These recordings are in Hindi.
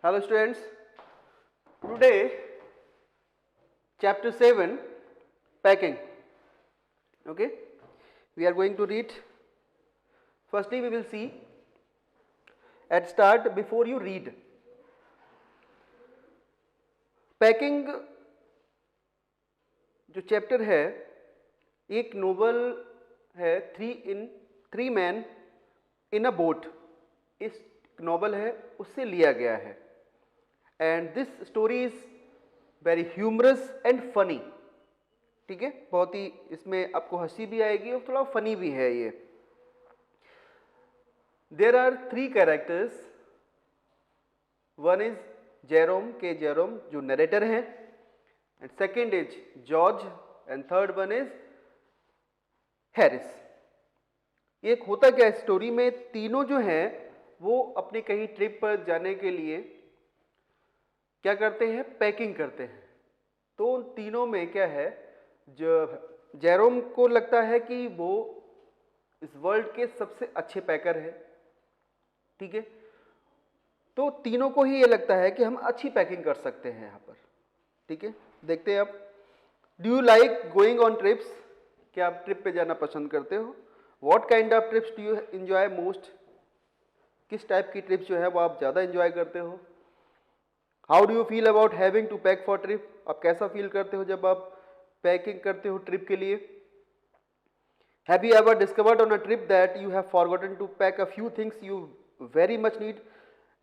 Hello students, today chapter 7 packing. Okay, we are going to read. Firstly we will see at start before you read. Packing जो चैप्टर है एक नोवेल है three man in a boat, इस नोवेल है उससे लिया गया है and this story is very humorous and funny. ठीक है, बहुत ही इसमें आपको हंसी भी आएगी और थोड़ा फनी भी है ये. There are three characters. One is Jerome जो नरेटर हैं, and second is George and third one is Harris. एक होता क्या है स्टोरी में, तीनों जो हैं वो अपने कहीं ट्रिप पर जाने के लिए क्या करते हैं, पैकिंग करते हैं. तो उन तीनों में क्या है, जो जेरोम को लगता है कि वो इस वर्ल्ड के सबसे अच्छे पैकर है. ठीक है, तो तीनों को ही ये लगता है कि हम अच्छी पैकिंग कर सकते हैं यहाँ पर. ठीक है, देखते हैं अब. Do you like going on trips? क्या आप ट्रिप पे जाना पसंद करते हो? What kind of trips do you enjoy most? किस टाइप की ट्रिप्स जो है वो आप ज़्यादा एंजॉय करते हो? How do you feel about having to pack for trip? आप कैसा फील करते हो जब आप पैकिंग करते हो ट्रिप के लिए? Have you ever discovered on a trip that you have forgotten to pack a few things you very much need?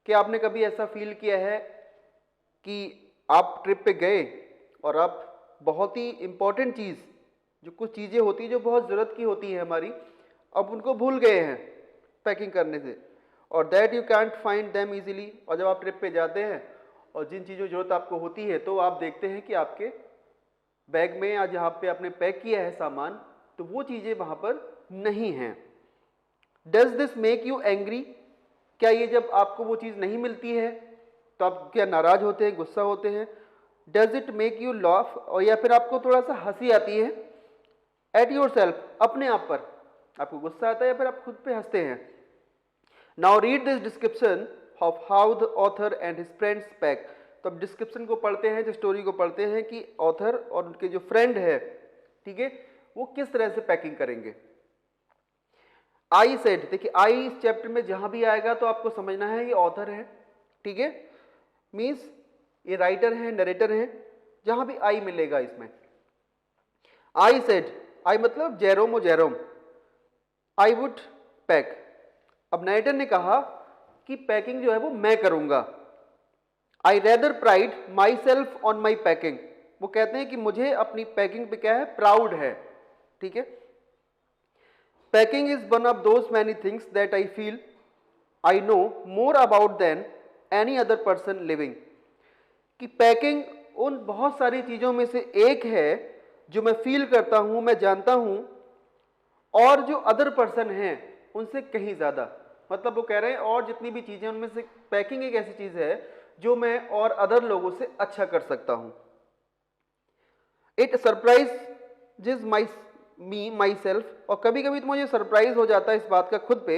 क्या आपने कभी ऐसा फील किया है कि आप ट्रिप पे गए और आप बहुत ही इंपॉर्टेंट चीज़, जो कुछ चीज़ें होती हैं जो बहुत ज़रूरत की होती है हमारी, अब उनको भूल गए हैं पैकिंग करने से, और that you can't find them easily. और जब आप ट्रिप पे जाते हैं और जिन चीज़ों की ज़रूरत आपको होती है तो आप देखते हैं कि आपके बैग में या जहाँ पे आपने पैक किया है सामान, तो वो चीज़ें वहाँ पर नहीं हैं. Does this make you angry? क्या ये जब आपको वो चीज़ नहीं मिलती है तो आप क्या नाराज होते हैं, गुस्सा होते हैं? Does it make you laugh? और या फिर आपको थोड़ा सा हंसी आती है एट योर सेल्फ, अपने आप पर आपको गुस्सा आता है या फिर आप खुद पे हंसते हैं? Now read this description of how the author and his friends pack. तो अब डिस्क्रिप्शन को पढ़ते हैं, जो स्टोरी को पढ़ते हैं कि ऑथर और उनके जो फ्रेंड है, ठीक है, वो किस तरह से पैकिंग करेंगे. आई सेड, देखिए आई इस चैप्टर में जहां भी आएगा तो आपको समझना है ये ऑथर है. ठीक है, मीन्स ये राइटर है, नरेटर है, जहां भी आई मिलेगा इसमें. आई सेड, आई मतलब जेरोम, आई वुड पैक. अब नरेटर ने कहा कि पैकिंग जो है वो मैं करूंगा. आई rather pride my self on my packing. वो कहते हैं कि मुझे अपनी पैकिंग पे क्या है, प्राउड है. ठीक है, packing is one of those many things that I feel I know more about than any other person living. कि पैकिंग उन बहुत सारी चीजों में से एक है जो मैं फील करता हूं, मैं जानता हूं, और जो अदर पर्सन हैं उनसे कहीं ज्यादा. मतलब वो कह रहे हैं और जितनी भी चीजें उनमें से पैकिंग एक ऐसी चीज है जो मैं और अदर लोगों से अच्छा कर सकता हूं. It surprise my self. और कभी कभी तो मुझे सरप्राइज हो जाता है इस बात का खुद पे,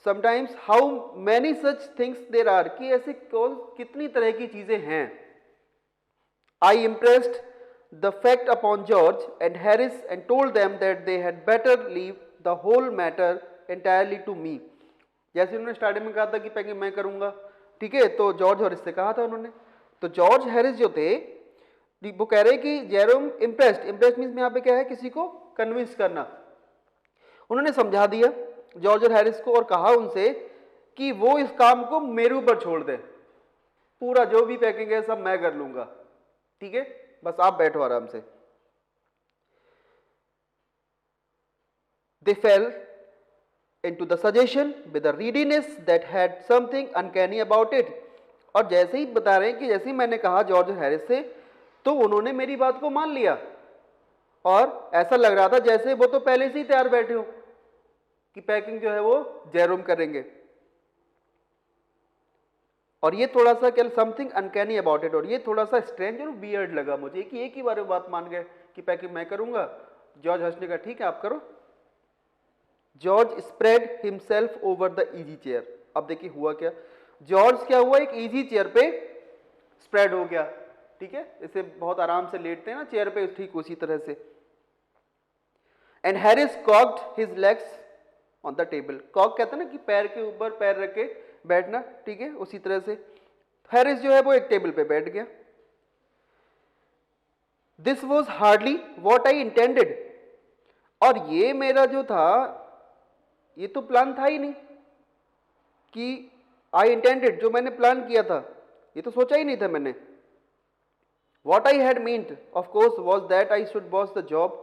sometimes how many such things there are, कि ऐसे कितनी तरह की चीजें हैं. I impressed the fact upon George and Harris and told them that they had better leave the whole matter entirely to me. जैसे उन्होंने स्टार्टिंग में कहा था कि पैकिंग मैं करूंगा, ठीक है, तो जॉर्ज हैरिस से कहा था उन्होंने. तो जॉर्ज हैरिस जो थे वो कह रहे कि जेरोम इम्प्रेस्ड मीन्स यहाँ पे क्या है, किसी को कन्विंस करना. उन्होंने समझा दिया जॉर्ज और हैरिस को और कहा उनसे कि वो इस काम को मेरे ऊपर छोड़ दे, पूरा जो भी पैकिंग है सब मैं कर लूंगा. ठीक है, बस आप बैठो आराम से. दे fail into the suggestion with a readiness that had something uncanny about it. और जैसे ही बता रहे हैं कि जैसे ही मैंने कहा जॉर्ज हैरिस से, तो उन्होंने मेरी बात को मान लिया और ऐसा लग रहा था जैसे वो तो पहले से ही तैयार बैठे हो कि पैकिंग जो है वो जेरोम करेंगे. और ये थोड़ा सा क्या, समथिंग अनकैनी अबाउट इट, और ये थोड़ा सा स्ट्रेंज और वियर्ड लगा मुझे कि एक ही बार में बात मान गए कि पैकिंग मैं करूंगा. जॉर्ज हैरिस ने कहा ठीक है आप करो. George spread himself over the easy chair. अब देखिए हुआ क्या, जॉर्ज क्या हुआ, एक इजी चेयर पे स्प्रेड हो गया, ठीक है, इसे बहुत आराम से लेटते हैं ना चेयर पे, ठीक उसी तरह से। And Harris cocked his legs on the table, cock कहते हैं ना कि पैर के ऊपर पैर रख के बैठना, ठीक है, उसी तरह से हैरिस जो है वो एक टेबल पे बैठ गया। This was hardly what I intended, और ये मेरा जो था ये तो प्लान था ही नहीं कि आई इंटेंडेड, जो मैंने प्लान किया था ये तो सोचा ही नहीं था मैंने। What I had meant of course was that I should boss the job,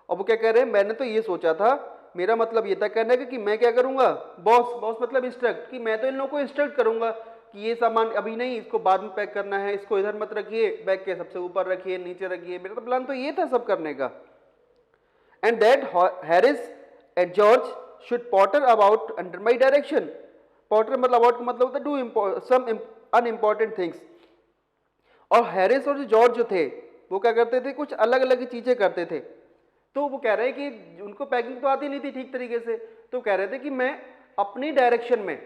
अब वो क्या कह रहे हैं, मैंने तो ये सोचा था, मेरा मतलब ये था कहने का कि मैं क्या करूंगा, बॉस, बॉस मतलब इंस्ट्रक्ट, कि मैं तो इन लोगों को इंस्ट्रक्ट करूंगा कि ये सामान अभी नहीं, इसको बाद में पैक करना है, इसको इधर मत रखिए, बैग के सबसे ऊपर रखिए, नीचे रखिए, मेरा तो प्लान तो ये था सब करने का। And that Harris and George should Potter about under my direction, Potter मतलब अबाउट का मतलब होता है डू सम अनइम्पॉर्टेंट थिंग्स, और हैरिस और जो जॉर्ज जो थे वो क्या करते थे, कुछ अलग अलग चीजें करते थे। तो वो कह रहे हैं कि उनको पैकिंग तो आती नहीं थी ठीक तरीके से, तो कह रहे थे कि मैं अपनी डायरेक्शन में,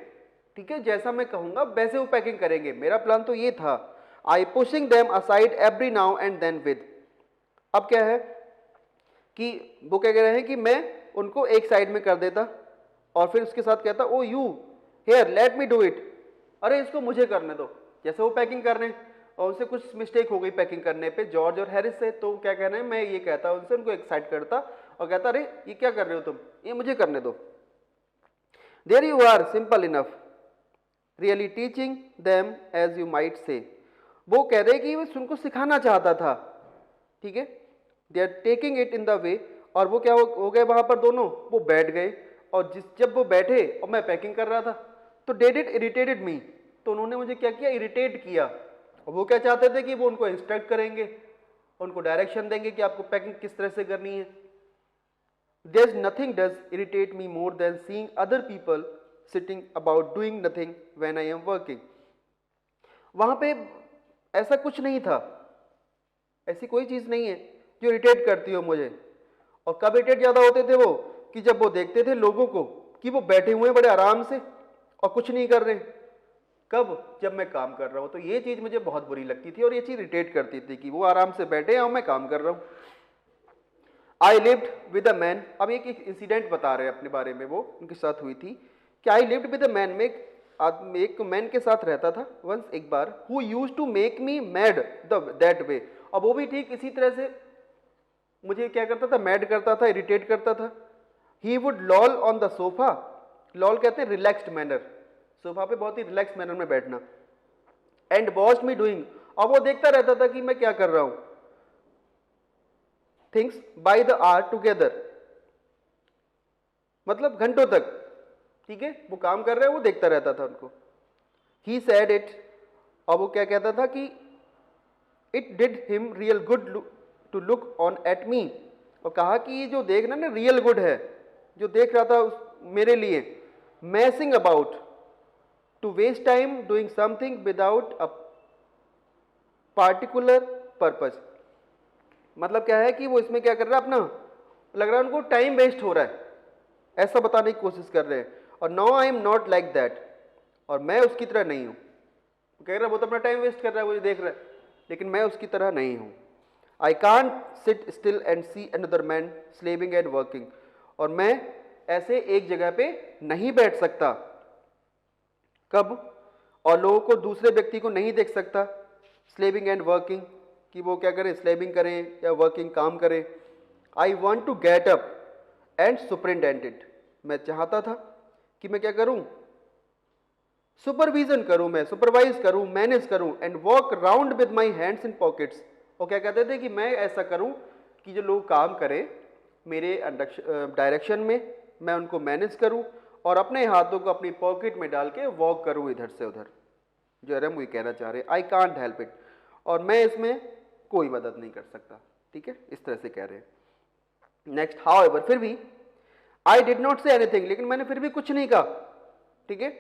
ठीक है, जैसा मैं कहूंगा वैसे वो पैकिंग करेंगे, मेरा प्लान तो ये था। I pushing them aside every now and then with, अब क्या है कि वो क्या कह रहे हैं कि मैं उनको एक साइड में कर देता और फिर उसके साथ कहता oh you here let me do it, अरे इसको मुझे करने दो, जैसे वो पैकिंग कर रहे हैं और उनसे कुछ मिस्टेक हो गई पैकिंग करने पे जॉर्ज और हैरिस से, तो क्या कहना है, मैं ये कहता उनसे, उनको एक्साइट करता और कहता अरे ये क्या कर रहे हो तुम, ये मुझे करने दो। There you are simple enough really teaching them as you might say, वो कह रहे कि वो उनको सिखाना चाहता था, ठीक है, they are taking it in the way, और वो क्या हो गए वहां पर दोनों, वो बैठ गए, और जब वो बैठे और मैं पैकिंग कर रहा था तो डेड इट इरिटेटेड मी, तो उन्होंने मुझे क्या किया, इरिटेट किया, और वो क्या चाहते थे कि वो उनको इंस्ट्रक्ट करेंगे, उनको डायरेक्शन देंगे कि आपको पैकिंग किस तरह से करनी है। There is nothing does irritate me more than seeing other people sitting about doing nothing when I am working, वहां पे ऐसा कुछ नहीं था, ऐसी कोई चीज नहीं है जो इरिटेट करती हो मुझे। और कब इरिटेट ज्यादा होते थे वो, कि जब वो देखते थे लोगों को कि वो बैठे हुए हैं बड़े आराम से और कुछ नहीं कर रहे, कब, जब मैं काम कर रहा हूं, तो ये चीज मुझे बहुत बुरी लगती थी और ये चीज इरिटेट करती थी कि वो आराम से बैठे हैं और मैं काम कर रहा हूं। आई लिव्ड विद अ मैन, अब एक इंसिडेंट बता रहे हैं अपने बारे में, वो उनके साथ हुई थी कि I lived with a man, में एक मैन के साथ रहता था वंस, एक बार, who used to make me mad that way, अब वो भी ठीक इसी तरह से मुझे क्या करता था, मैड करता था, इरिटेट करता था। He would lol on the sofa, lol कहते हैं रिलैक्स्ड मैनर, सोफा पे बहुत ही रिलैक्स मैनर में बैठना, एंड वॉच मी डूइंग, और वो देखता रहता था कि मैं क्या कर रहा हूं, things by the hour together, मतलब घंटों तक, ठीक है, वो काम कर रहे हैं, वो देखता रहता था उनको। ही सेड इट, और वो क्या कहता था कि it did him real good to look on at me, और कहा कि ये जो देखना ना रियल गुड है, जो देख रहा था मेरे लिए, messing about to waste time doing something without a particular purpose, मतलब क्या है कि वो इसमें क्या कर रहा है, अपना लग रहा है उनको टाइम वेस्ट हो रहा है, ऐसा बताने की कोशिश कर रहे हैं। और no I am not like that, और मैं उसकी तरह नहीं हूं, कह रहा है वो तो अपना टाइम वेस्ट कर रहा है, वो देख रहा है, लेकिन मैं उसकी तरह नहीं हूं। I can't sit still and see another man slaving and working, और मैं ऐसे एक जगह पे नहीं बैठ सकता, कब, और लोगों को, दूसरे व्यक्ति को नहीं देख सकता स्लेविंग एंड वर्किंग, कि वो क्या करें, स्लेविंग करें या वर्किंग काम करें। I want to get up and superintend it, मैं चाहता था कि मैं क्या करूं, सुपरविजन करूं, मैं सुपरवाइज करूं, मैनेज करूं, and walk round with my hands in pockets, और क्या कहते थे कि मैं ऐसा करूं कि जो लोग काम करें मेरे डायरेक्शन में, मैं उनको मैनेज करूं और अपने हाथों को अपनी पॉकेट में डाल के वॉक करूं इधर से उधर, जो है हम ये कहना चाह रहे हैं, आई कांट हेल्प इट, और मैं इसमें कोई मदद नहीं कर सकता, ठीक है, इस तरह से कह रहे हैं। नेक्स्ट, हाउएवर, फिर भी, I did not say anything, लेकिन मैंने फिर भी कुछ नहीं कहा, ठीक है,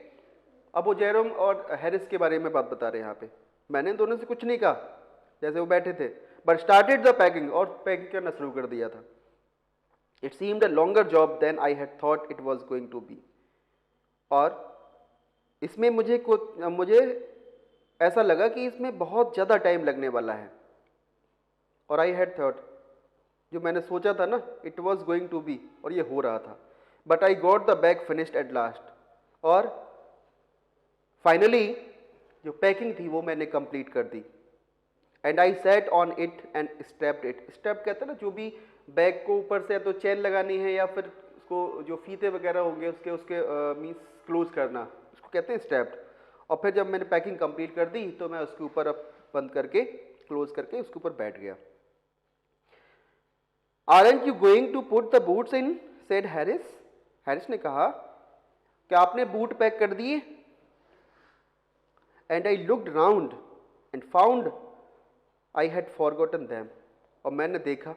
अब वो जेरोम और हैरिस के बारे में बात बता रहे हैं यहाँ पे, मैंने दोनों से कुछ नहीं कहा जैसे वो बैठे थे, बट स्टार्टेड द पैकिंग, और पैकिंग करना शुरू कर दिया था। It seemed a longer job than I had thought it was going to be, और इसमें मुझे ऐसा लगा कि इसमें बहुत ज़्यादा टाइम लगने वाला है, और आई हैड थॉट, जो मैंने सोचा था ना, it was going to be, और ये हो रहा था। But I got the bag finished at last, और फाइनली जो पैकिंग थी वो मैंने कंप्लीट कर दी। And I sat on it and strapped it. Strap कहते हैं ना, जो भी बैग को ऊपर से तो चेन लगानी है या फिर उसको जो फीते वगैरह होंगे उसके उसके मीन्स क्लोज करना, उसको कहते हैं स्ट्रैप्ड। और फिर जब मैंने पैकिंग कंप्लीट कर दी तो मैं उसके ऊपर अब बंद करके क्लोज करके उसके ऊपर बैठ गया। Aren't you going to put the boots in, said Harris. Harris ने कहा, क्या आपने बूट पैक कर दिए? And I looked round and found I had forgotten them. और मैंने देखा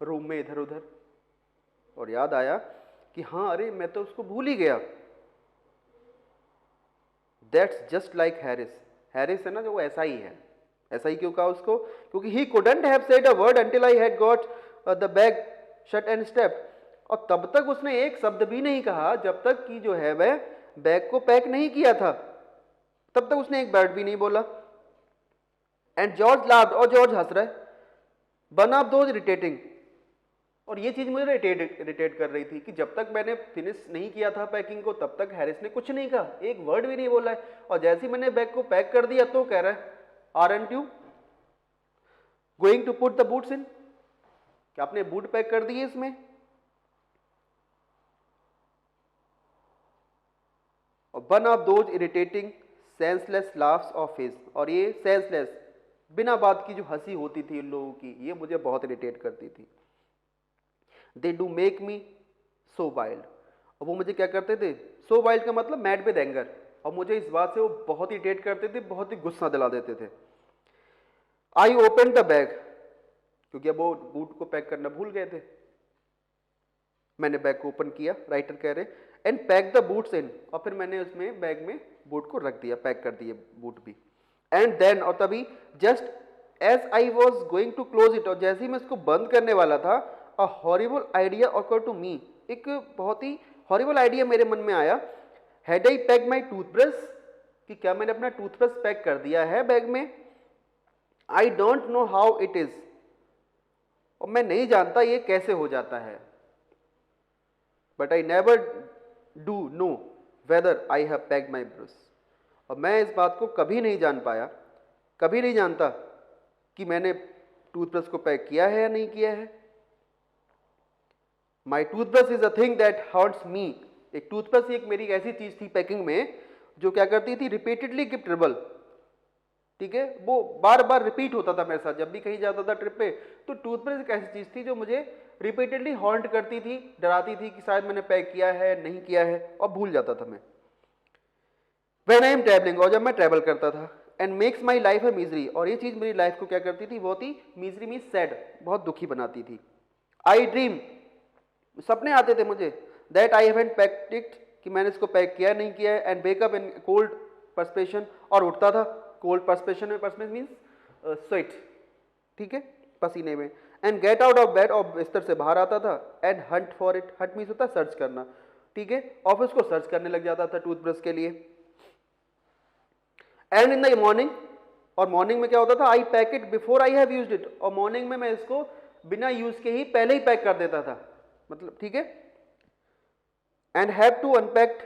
रूम में इधर उधर, और याद आया कि हाँ, अरे मैं तो उसको भूल ही गया। That's just like Harris. Harris है ना, जो वो ऐसा ही है। ऐसा ही क्यों कहा उसको? क्योंकि he couldn't have said a word until I had got the bag shut and step. और तब तक उसने एक शब्द भी नहीं कहा जब तक कि जो है वह बैग को पैक नहीं किया था, तब तक उसने एक वर्ड भी नहीं बोला। एंड जॉर्ज लाफ्ड, और जॉर्ज हंस रहा है। वन ऑफ दोज इरिटेटिंग, और ये चीज मुझे इरिटेट कर रही थी कि जब तक मैंने फिनिश नहीं किया था पैकिंग को तब तक हैरिस ने कुछ नहीं कहा, एक वर्ड भी नहीं बोला है। और जैसे ही मैंने बैग को पैक कर दिया तो कह रहा है, aren't you going to put the boots in, क्या आपने बूट पैक कर दिए इसमें? और one of those irritating senseless laughs of his, और ये सेंसलेस बिना बात की जो हंसी होती थी उन लोगों की, ये मुझे बहुत इरिटेट करती थी। They do make me so wild, और वो मुझे क्या करते थे? सो वाइल्ड का मतलब मैड विद एंगर, और मुझे इस बात से वो बहुत इरिटेट करते थे, बहुत ही गुस्सा दिला देते थे। आई ओपन द बैग, क्योंकि अब वो बूट को पैक करना भूल गए थे। मैंने बैग को ओपन किया, राइटर कह रहे, एंड पैक द बूट्स इन, और फिर मैंने उसमें बैग में बूट को रख दिया, पैक कर दिए बूट भी। एंड देन, और तभी, just as I was going to close it, और जैसे ही मैं इसको बंद करने वाला था, a horrible idea occur to me, एक बहुत ही हॉरिबल आइडिया मेरे मन में आया। Had I pack my toothbrush, कि क्या मैंने अपना टूथब्रश पैक कर दिया है बैग में? I don't know how it is, और मैं नहीं जानता ये कैसे हो जाता है। But I never do know whether I have packed my brush, और मैं इस बात को कभी नहीं जान पाया, कभी नहीं जानता कि मैंने टूथब्रश को पैक किया है या नहीं किया है। My toothbrush is a thing that hurts me, एक टूथब्रश एक मेरी ऐसी चीज थी पैकिंग में जो क्या करती थी? रिपीटेडली गिव ट्रबल, ठीक है, वो बार बार रिपीट होता था मेरे साथ। जब भी कहीं जाता था ट्रिप पे, तो टूथब्रश एक ऐसी चीज थी जो मुझे रिपीटेडली हॉन्ट करती थी, डराती थी कि शायद मैंने पैक किया है, नहीं किया है, और भूल जाता था मैं। व्हेन आई एम ट्रैवलिंग, और जब मैं ट्रैवल करता था, and makes my life a misery, और ये चीज मेरी लाइफ को क्या करती थी? बहुत ही मिजरी मीन सैड, बहुत दुखी बनाती थी। आई ड्रीम, सपने आते थे मुझे, that I haven't packed it, कि मैंने इसको पैक किया नहीं किया है। And wake up in cold perspiration, और उठता था कोल्ड पर्सपेशन में, पर्सपेशन मीन्स स्वेट, ठीक है, पसीने में। And get out of bed, और बिस्तर से बाहर आता था। And Hunt for it, Hunt means होता है सर्च करना, ठीक है, और उसको सर्च करने लग जाता था टूथब्रश के लिए। एंड इन द मॉर्निंग, और मॉर्निंग में क्या होता था? I pack it before I have used it, और मॉर्निंग में मैं इसको बिना यूज के ही पहले ही पैक कर देता था, मतलब, ठीक है। And have to unpacked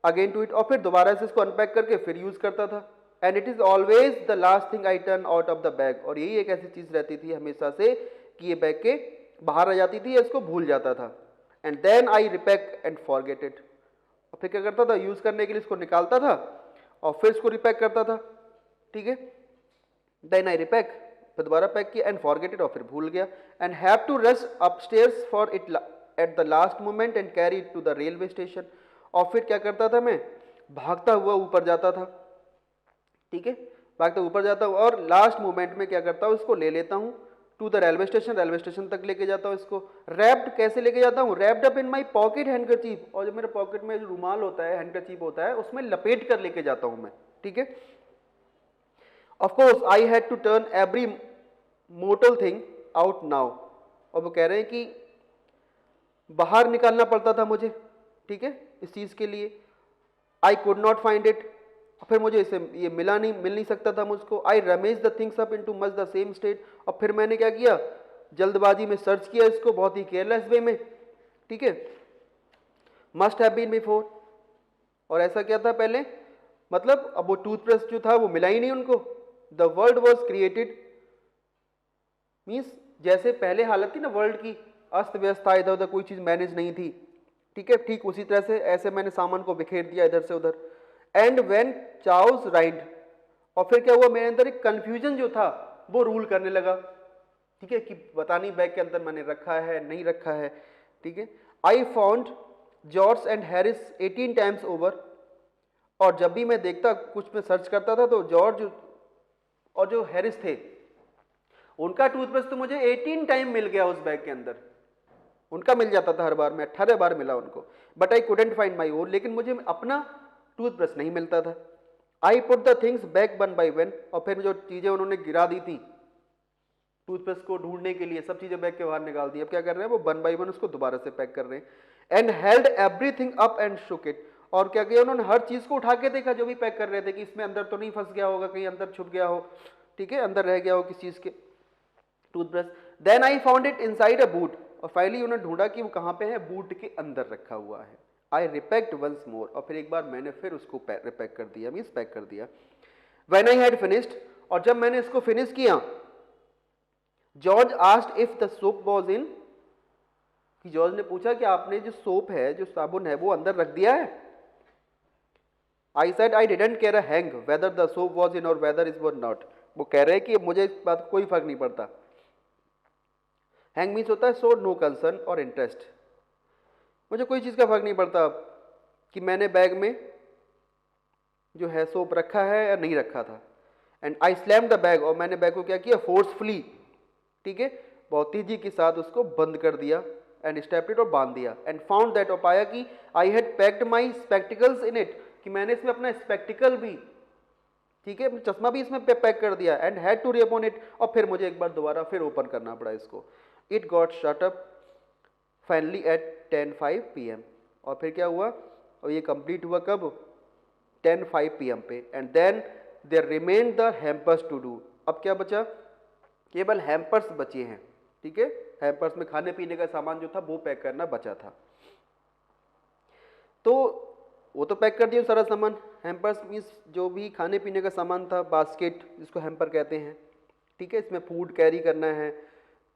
again to it, और फिर दोबारा से इसको अनपैक करके फिर यूज करता था। And it is always the last thing I turn out of the bag, और यही एक ऐसी चीज रहती थी हमेशा से कि ये बैग के बाहर आ जाती थी या इसको भूल जाता था। And then I repack and forget it, और फिर क्या करता था? यूज करने के लिए इसको निकालता था और फिर इसको रिपैक करता था, ठीक है। देन आई रिपैक, फिर दोबारा पैक किया, एंड फॉरगेट इट, और फिर भूल गया। And have to rush upstairs for it at the last moment and carry it to the railway station, और फिर क्या करता था? मैं भागता हुआ ऊपर जाता था, ठीक है, भागता ऊपर जाता हूँ, और लास्ट मोमेंट में क्या करता हूँ? इसको ले लेता हूँ to the railway station, railway station तक लेके जाता हूँ इसको। रैप्ड कैसे लेके जाता हूँ? Wrapped up in my pocket handkerchief, और जो मेरे पॉकेट में जो रुमाल होता है, हैंडकरचीफ होता है, उसमें लपेट कर लेके जाता हूँ मैं, ठीक है। Of course I had to turn every mortal thing out now, और वो कह रहे हैं कि बाहर निकालना पड़ता था मुझे, ठीक है, इस चीज के लिए। I could not find it, फिर मुझे इसे ये मिल नहीं सकता था मुझको। I rummage the things up into much the same state, और फिर मैंने क्या किया, जल्दबाजी में सर्च किया इसको बहुत ही केयरलेस वे में, ठीक है। मस्ट हैव बीन बिफोर, और ऐसा क्या था पहले, मतलब अब वो टूथब्रश जो था वो मिला ही नहीं उनको। The world was created means जैसे पहले हालत थी ना वर्ल्ड की, अस्त व्यस्त था, इधर उधर कोई चीज मैनेज नहीं थी, ठीक है, ठीक उसी तरह से ऐसे मैंने सामान को बिखेर दिया इधर से उधर। एंड व्हेन चाउस राइड, और फिर क्या हुआ, मेरे अंदर एक कंफ्यूजन जो था वो रूल करने लगा, ठीक है, कि पता नहीं बैग के अंदर मैंने रखा है नहीं रखा है, ठीक है। I found George and Harris 18 times over, और जब भी मैं देखता कुछ में सर्च करता था तो जॉर्ज और जो हैरिस थे उनका टूथब्रश तो मुझे 18 टाइम मिल गया उस बैग के अंदर, उनका मिल जाता था हर बार में, 18 बार मिला उनको। But I couldn't find my own, लेकिन मुझे अपना टूथब्रश नहीं मिलता था। I put the things back one by one, और फिर जो चीजें उन्होंने गिरा दी थी टूथब्रश को ढूंढने के लिए, सब चीजें बैग के बाहर निकाल दी। अब क्या कर रहे हैं वो वन बाई वन उसको दोबारा से पैक कर रहे हैं। And held everything up and shook it, और क्या किया उन्होंने, हर चीज को उठा के देखा जो भी पैक कर रहे थे कि इसमें अंदर तो नहीं फंस गया होगा, कहीं अंदर छुप गया हो, ठीक है, अंदर रह गया हो किस चीज के toothbrush. Then I found it inside a boot, और फाइनली उन्होंने ढूंढा कि वो कहाँ पे है, बूट के अंदर रखा हुआ है। आई रिपैक्ड वंस मोर, और फिर एक बार मैंने फिर उसको रिपैक कर दिया, मीन्स पैक कर दिया। व्हेन आई हैड फिनिश्ड, और जब मैंने इसको फिनिश किया, George asked if the soap was in, कि जॉर्ज ने पूछा कि आपने जो सोप है, जो साबुन है, वो अंदर रख दिया है। I said I didn't care a hang whether the soap was in और वेदर इट वाज नॉट। वो कह रहे हैं कि मुझे इस बात कोई फर्क नहीं पड़ता। हैंग मीन्स होता है शो नो कंसर्न और इंटरेस्ट, मुझे कोई चीज़ का फर्क नहीं पड़ता कि मैंने बैग में जो है सोप रखा है या नहीं रखा था। And I slam the bag, और मैंने बैग को क्या किया, फोर्सफुली, ठीक है, बहुत तेजी के साथ उसको बंद कर दिया। एंड स्टेप्ड इट, और बांध दिया। एंड फाउंड दैट, और पाया कि I had packed my spectacles in it, कि मैंने इसमें अपना स्पेक्टिकल भी, ठीक है, चश्मा भी इसमें पैक कर दिया। And had to reopen it, और फिर मुझे एक बार दोबारा फिर ओपन करना पड़ा इसको। It got shut up finally at 10:05 PM, और फिर क्या हुआ, और ये कंप्लीट हुआ कब, 10:05 PM पे। And then there remained the hampers to do, अब क्या बचा, केवल हैम्पर्स बचे हैं, ठीक है, हैम्पर्स में खाने पीने का सामान जो था वो पैक करना बचा था। तो वो तो पैक कर दिया सारा सामान, हैम्पर्स मीन्स जो भी खाने पीने का सामान था, बास्केट जिसको हैम्पर कहते हैं, ठीक है, इसमें फूड कैरी करना है,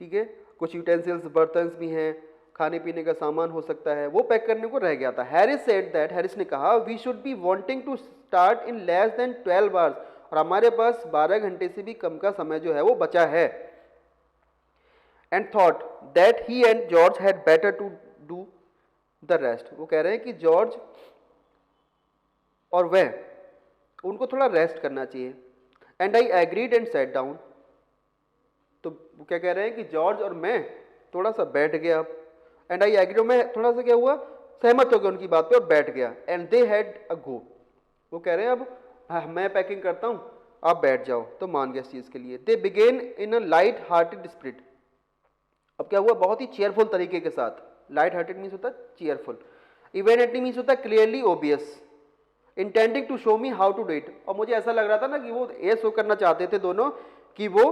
ठीक है, कुछ यूटेंसिल्स बर्तन्स भी हैं, खाने पीने का सामान हो सकता है, वो पैक करने को रह गया था। हैरिस सेड दैट, हैरिस ने कहा, we should be wanting to start in less than 12 hours, और हमारे पास 12 घंटे से भी कम का समय जो है वो बचा है। And thought that he and George had better to do the rest, वो कह रहे हैं कि जॉर्ज और वह, उनको थोड़ा रेस्ट करना चाहिए। And I agreed and set down, तो वो क्या कह रहे हैं कि जॉर्ज और मैं थोड़ा सा बैठ गया। एंड आई एग्री, मैं थोड़ा सा क्या हुआ, सहमत हो गया उनकी बात पे और बैठ गया। एंड दे हैड अ गो, वो कह रहे हैं अब मैं पैकिंग करता हूँ, आप बैठ जाओ, तो मान गया इस चीज़ के लिए। दे began in a light hearted spirit, अब क्या हुआ, बहुत ही चेयरफुल तरीके के साथ, लाइट हार्टेड मीन्स होता है चेयरफुल, इवेंटली मीन्स होता है clearly obvious, intending to show me how to do it, और मुझे ऐसा लग रहा था ना कि वो ये शो करना चाहते थे दोनों कि वो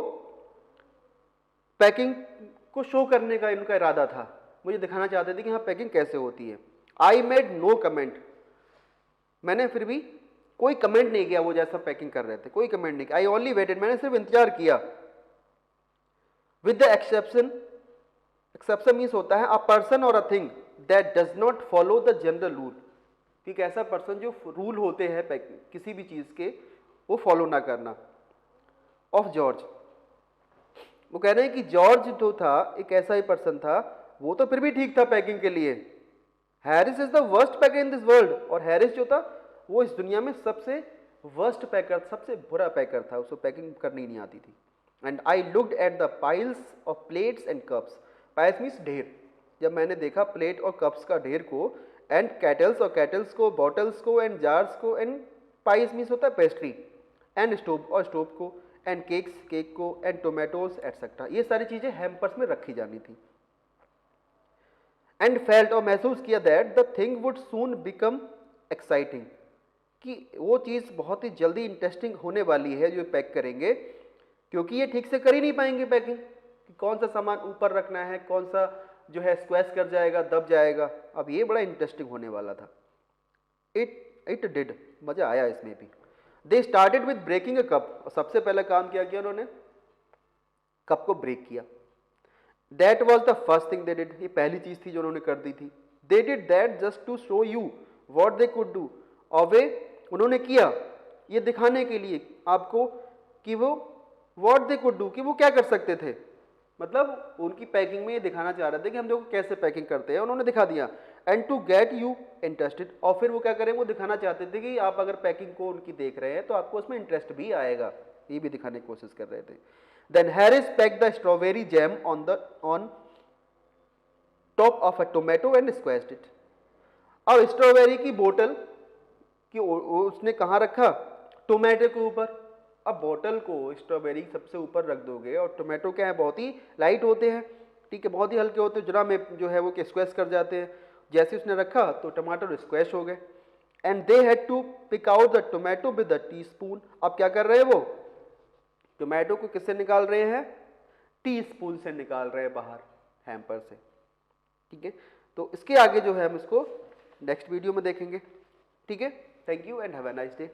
पैकिंग को शो करने का इनका इरादा था, मुझे दिखाना चाहते थे कि हाँ पैकिंग कैसे होती है। आई मेड नो कमेंट, मैंने फिर भी कोई कमेंट नहीं किया, वो जैसा पैकिंग कर रहे थे कोई कमेंट नहीं किया। आई ओनली वेटेड, मैंने सिर्फ इंतजार किया। With the exception, exception means होता है अ पर्सन और अ thing that does not follow the general rule, कि एक ऐसा पर्सन जो रूल होते हैं किसी भी चीज के वो फॉलो ना करना। ऑफ जॉर्ज, वो कह रहे हैं कि जॉर्ज जो था एक ऐसा ही पर्सन था, वो तो फिर भी ठीक था पैकिंग के लिए। Harris is the worst packer in this world, और हैरिस जो था वो इस दुनिया में सबसे वर्स्ट पैकर, सबसे बुरा पैकर था, उसको पैकिंग करनी नहीं आती थी। And I looked at the piles of plates and cups, piles means ढेर, जब मैंने देखा प्लेट और कप्स का ढेर को, एंड कैटल्स और कैटल्स को, बॉटल्स को, एंड जार्स को, एंड पाइल्स मीन्स होता है पेस्ट्री, एंड स्टोव और स्टोव को, एंड केक्स केक को, एंड टोमेटोज एटसेट्रा, ये सारी चीजें हैम्पर्स में रखी जानी थी। एंड फेल्ट और महसूस किया that the thing would soon become exciting, कि वो चीज़ बहुत ही जल्दी इंटरेस्टिंग होने वाली है जो पैक करेंगे, क्योंकि ये ठीक से कर ही नहीं पाएंगे पैकिंग कि कौन सा सामान ऊपर रखना है, कौन सा जो है स्क्वैश कर जाएगा, दब जाएगा। अब ये बड़ा इंटरेस्टिंग होने वाला था। इट डिड, मज़ा आया इसमें भी। They started with breaking a cup, सबसे पहला काम क्या किया उन्होंने, कप को ब्रेक किया। That was the first thing they did, ये पहली चीज थी जो उन्होंने कर दी थी। They did that just to show you what they could do, और वे उन्होंने किया ये दिखाने के लिए आपको कि वो वॉट दे कुड डू, कि वो क्या कर सकते थे। मतलब उनकी पैकिंग में ये दिखाना चाह रहे थे कि हम देखो कैसे पैकिंग करते हैं, उन्होंने दिखा दिया। And to get you interested, और फिर वो क्या करें, वो दिखाना चाहते थे कि आप अगर पैकिंग को उनकी देख रहे हैं तो आपको उसमें इंटरेस्ट भी आएगा, ये भी दिखाने की कोशिश कर रहे थे। Then Harris packed the strawberry jam on top of a tomato and squashed it. अब स्ट्रॉबेरी की बोतल कि उसने कहाँ रखा, टोमेटो के ऊपर। अब बोतल को स्ट्रॉबेरी सबसे ऊपर रख दोगे, और टोमेटो क्या है, बहुत ही लाइट होते हैं, ठीक है, बहुत ही हल्के होते हैं, जरा में जो है वो स्क्वैश कर जाते हैं। जैसे उसने रखा तो टमाटर स्क्वैश हो गए। And they had to pick out the tomato with a teaspoon. अब क्या कर रहे हैं, वो टोमेटो को किससे निकाल रहे हैं, टीस्पून से निकाल रहे हैं बाहर, हैम्पर से, ठीक है। तो इसके आगे जो है हम इसको नेक्स्ट वीडियो में देखेंगे, ठीक है। Thank you and have a nice day.